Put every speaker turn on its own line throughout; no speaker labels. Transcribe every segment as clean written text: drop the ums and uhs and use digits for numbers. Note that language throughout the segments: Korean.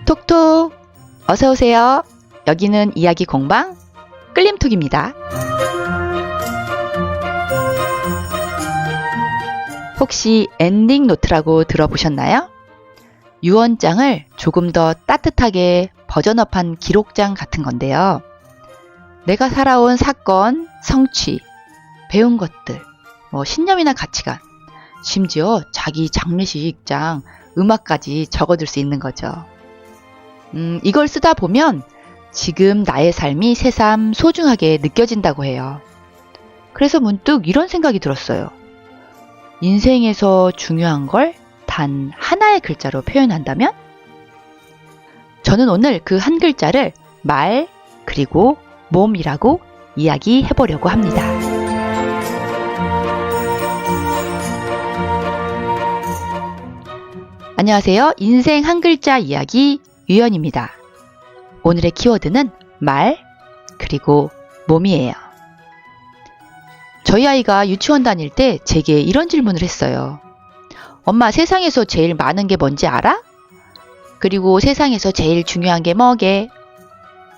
톡톡 어서오세요. 여기는 이야기 공방 끌림톡입니다. 혹시 엔딩 노트라고 들어보셨나요? 유언장을 조금 더 따뜻하게 버전업한 기록장 같은 건데요. 내가 살아온 사건, 성취, 배운 것들, 신념이나 가치관, 심지어 자기 장례식장, 음악까지 적어둘 수 있는 거죠. 이걸 쓰다 보면 지금 나의 삶이 새삼 소중하게 느껴진다고 해요. 그래서 문득 이런 생각이 들었어요. 인생에서 중요한 걸 단 하나의 글자로 표현한다면? 저는 오늘 그 한 글자를 말 그리고 몸이라고 이야기해보려고 합니다. 안녕하세요. 인생 한 글자 이야기 유연입니다. 오늘의 키워드는 말 그리고 몸이에요. 저희 아이가 유치원 다닐 때 제게 이런 질문을 했어요. 엄마, 세상에서 제일 많은 게 뭔지 알아? 그리고 세상에서 제일 중요한 게 뭐게?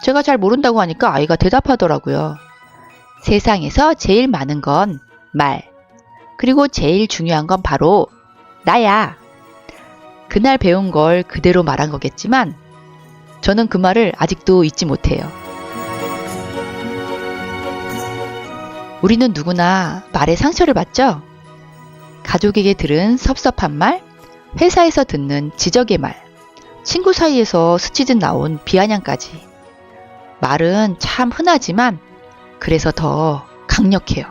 제가 잘 모른다고 하니까 아이가 대답하더라고요. 세상에서 제일 많은 건 말, 그리고 제일 중요한 건 바로 나야. 그날 배운 걸 그대로 말한 거겠지만 저는 그 말을 아직도 잊지 못해요. 우리는 누구나 말에 상처를 받죠? 가족에게 들은 섭섭한 말, 회사에서 듣는 지적의 말, 친구 사이에서 스치듯 나온 비아냥까지. 말은 참 흔하지만 그래서 더 강력해요.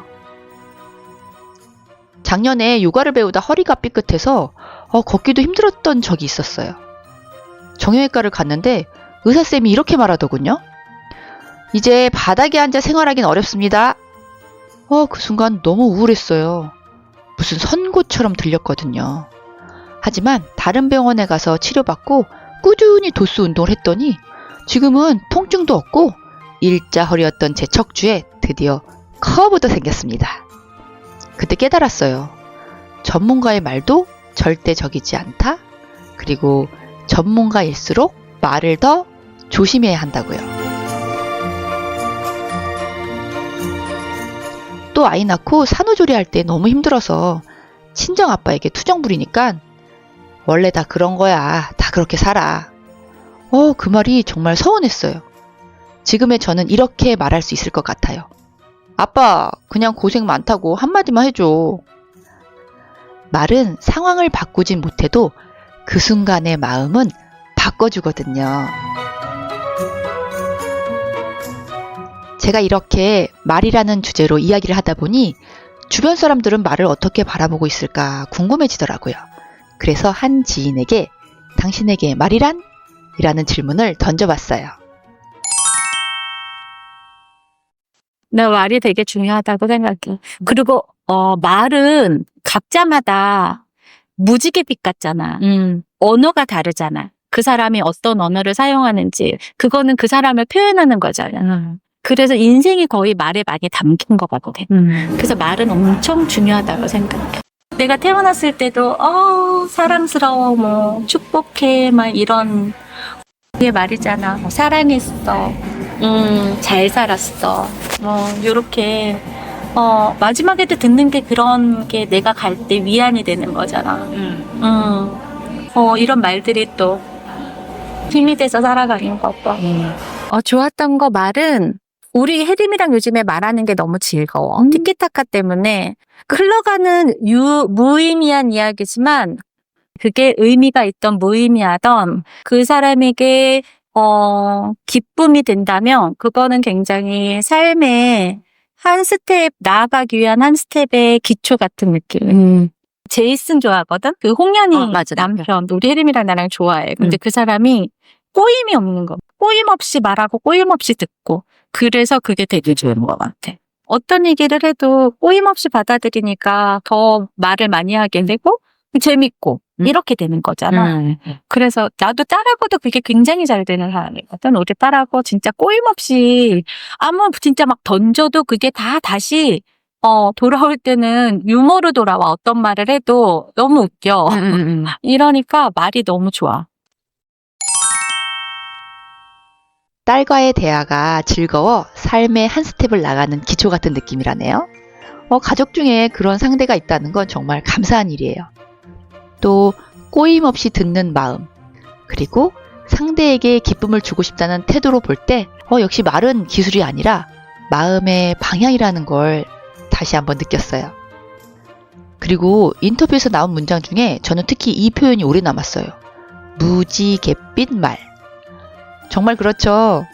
작년에 요가를 배우다 허리가 삐끗해서 걷기도 힘들었던 적이 있었어요. 정형외과를 갔는데 의사쌤이 이렇게 말하더군요. 이제 바닥에 앉아 생활하긴 어렵습니다. 그 순간 너무 우울했어요. 무슨 선고처럼 들렸거든요. 하지만 다른 병원에 가서 치료받고 꾸준히 도수 운동을 했더니 지금은 통증도 없고 일자 허리였던 제 척추에 드디어 커브도 생겼습니다. 그때 깨달았어요. 전문가의 말도 절대적이지 않다. 그리고 전문가일수록 말을 더 조심해야 한다고요. 또 아이 낳고 산후조리할 때 너무 힘들어서 친정아빠에게 투정 부리니까 원래 다 그런 거야. 다 그렇게 살아. 그 말이 정말 서운했어요. 지금의 저는 이렇게 말할 수 있을 것 같아요. 아빠, 그냥 고생 많다고 한마디만 해줘. 말은 상황을 바꾸진 못해도 그 순간의 마음은 바꿔주거든요. 제가 이렇게 말이라는 주제로 이야기를 하다 보니 주변 사람들은 말을 어떻게 바라보고 있을까 궁금해지더라고요. 그래서 한 지인에게 당신에게 말이란? 이라는 질문을 던져봤어요.
나 말이 되게 중요하다고 생각해. 그리고 말은 각자마다 무지개빛 같잖아. 언어가 다르잖아. 그 사람이 어떤 언어를 사용하는지 그거는 그 사람을 표현하는 거잖아. 그래서 인생이 거의 말에 많이 담긴 것 같아. 그래서 말은 엄청 중요하다고 생각해. 내가 태어났을 때도 사랑스러워, 뭐 축복해, 막 이런 게 말이잖아. 뭐, 사랑했어, 잘 살았어, 뭐 요렇게 마지막에도 듣는 게 그런 게 내가 갈 때 위안이 되는 거잖아. 이런 말들이 또 힘이 돼서 살아가는 것 같아. 좋았던 거 말은 우리 혜림이랑 요즘에 말하는 게 너무 즐거워. 티키타카 때문에 흘러가는 무의미한 이야기지만 그게 의미가 있던 무의미하던 그 사람에게 기쁨이 된다면 그거는 굉장히 삶의 한 스텝 나아가기 위한 한 스텝의 기초 같은 느낌. 제이슨 좋아하거든? 그 홍현희 남편, 우리 혜림이랑 나랑 좋아해. 근데 그 사람이 꼬임이 없는 거. 꼬임 없이 말하고 꼬임 없이 듣고. 그래서 그게 되게 좋은 것 같아. 어떤 얘기를 해도 꼬임 없이 받아들이니까 더 말을 많이 하게 되고 재밌고 이렇게 되는 거잖아. 그래서 나도 딸하고도 그게 굉장히 잘 되는 사람이거든. 우리 딸하고 진짜 꼬임 없이 아무 진짜 막 던져도 그게 다 다시 돌아올 때는 유머로 돌아와. 어떤 말을 해도 너무 웃겨. 이러니까 말이 너무 좋아.
딸과의 대화가 즐거워 삶의 한 스텝을 나가는 기초 같은 느낌이라네요. 가족 중에 그런 상대가 있다는 건 정말 감사한 일이에요. 또 꼬임 없이 듣는 마음, 그리고 상대에게 기쁨을 주고 싶다는 태도로 볼 때 역시 말은 기술이 아니라 마음의 방향이라는 걸 다시 한번 느꼈어요. 그리고 인터뷰에서 나온 문장 중에 저는 특히 이 표현이 오래 남았어요. 무지갯빛 말. 정말 그렇죠.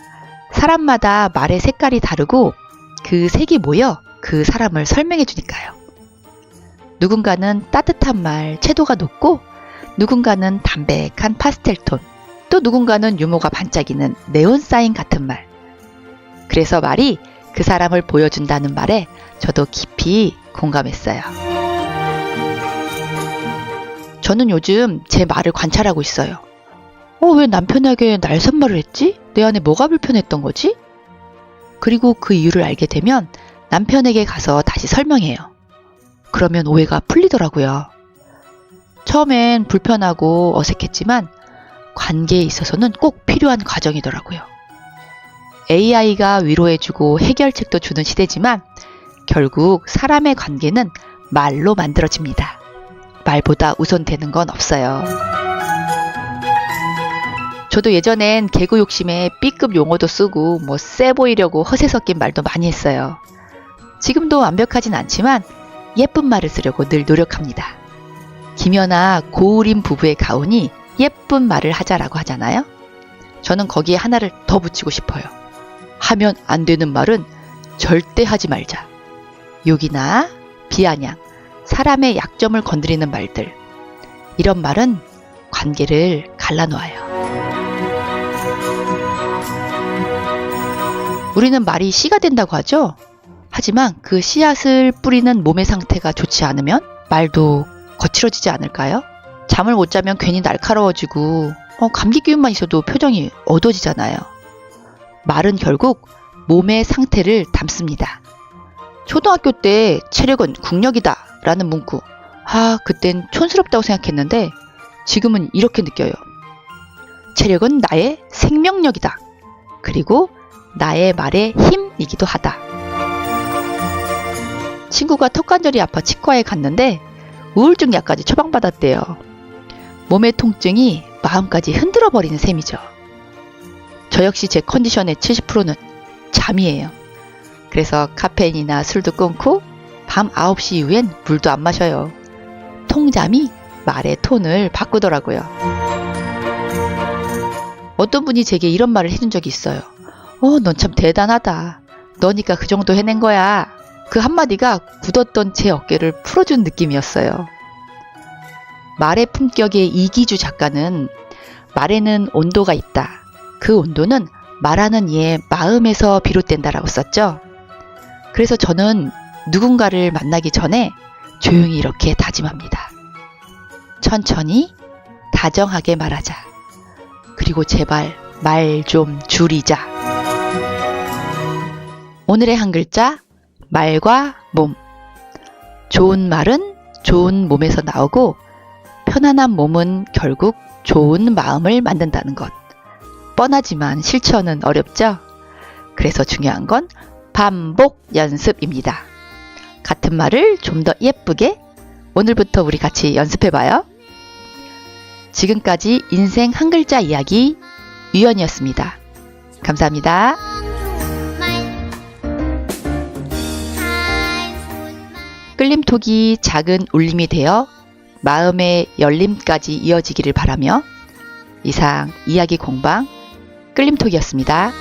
사람마다 말의 색깔이 다르고 그 색이 모여 그 사람을 설명해 주니까요. 누군가는 따뜻한 말, 채도가 높고 누군가는 담백한 파스텔 톤, 또 누군가는 유머가 반짝이는 네온 사인 같은 말. 그래서 말이 그 사람을 보여준다는 말에 저도 깊이 공감했어요. 저는 요즘 제 말을 관찰하고 있어요. 왜 남편에게 날선말을 했지? 내 안에 뭐가 불편했던 거지? 그리고 그 이유를 알게 되면 남편에게 가서 다시 설명해요. 그러면 오해가 풀리더라고요. 처음엔 불편하고 어색했지만 관계에 있어서는 꼭 필요한 과정이더라고요. AI가 위로해주고 해결책도 주는 시대지만 결국 사람의 관계는 말로 만들어집니다. 말보다 우선되는 건 없어요. 저도 예전엔 개그 욕심에 B급 용어도 쓰고 세 보이려고 허세 섞인 말도 많이 했어요. 지금도 완벽하진 않지만 예쁜 말을 쓰려고 늘 노력합니다. 김연아 고우림 부부의 가훈이 예쁜 말을 하자라고 하잖아요. 저는 거기에 하나를 더 붙이고 싶어요. 하면 안 되는 말은 절대 하지 말자. 욕이나 비아냥, 사람의 약점을 건드리는 말들. 이런 말은 관계를 갈라놓아요. 우리는 말이 씨가 된다고 하죠. 하지만 그 씨앗을 뿌리는 몸의 상태가 좋지 않으면 말도 거칠어지지 않을까요? 잠을 못 자면 괜히 날카로워지고 감기 기운만 있어도 표정이 어두워지잖아요. 말은 결국 몸의 상태를 담습니다. 초등학교 때 체력은 국력이다 라는 문구. 그땐 촌스럽다고 생각했는데 지금은 이렇게 느껴요. 체력은 나의 생명력이다. 그리고 나의 말의 힘이기도 하다. 친구가 턱관절이 아파 치과에 갔는데 우울증 약까지 처방받았대요. 몸의 통증이 마음까지 흔들어 버리는 셈이죠. 저 역시 제 컨디션의 70%는 잠이에요. 그래서 카페인이나 술도 끊고 밤 9시 이후엔 물도 안 마셔요. 통잠이 말의 톤을 바꾸더라고요. 어떤 분이 제게 이런 말을 해준 적이 있어요. 넌 참 대단하다. 너니까 그 정도 해낸 거야. 그 한마디가 굳었던 제 어깨를 풀어준 느낌이었어요. 말의 품격의 이기주 작가는 말에는 온도가 있다. 그 온도는 말하는 이의 마음에서 비롯된다라고 썼죠. 그래서 저는 누군가를 만나기 전에 조용히 이렇게 다짐합니다. 천천히 다정하게 말하자. 그리고 제발 말 좀 줄이자. 오늘의 한 글자, 말과 몸. 좋은 말은 좋은 몸에서 나오고 편안한 몸은 결국 좋은 마음을 만든다는 것. 뻔하지만 실천은 어렵죠? 그래서 중요한 건 반복 연습입니다. 같은 말을 좀 더 예쁘게 오늘부터 우리 같이 연습해봐요. 지금까지 인생 한 글자 이야기 유연이었습니다. 감사합니다. 끌림톡이 작은 울림이 되어 마음의 열림까지 이어지기를 바라며 이상 이야기 공방 끌림톡이었습니다.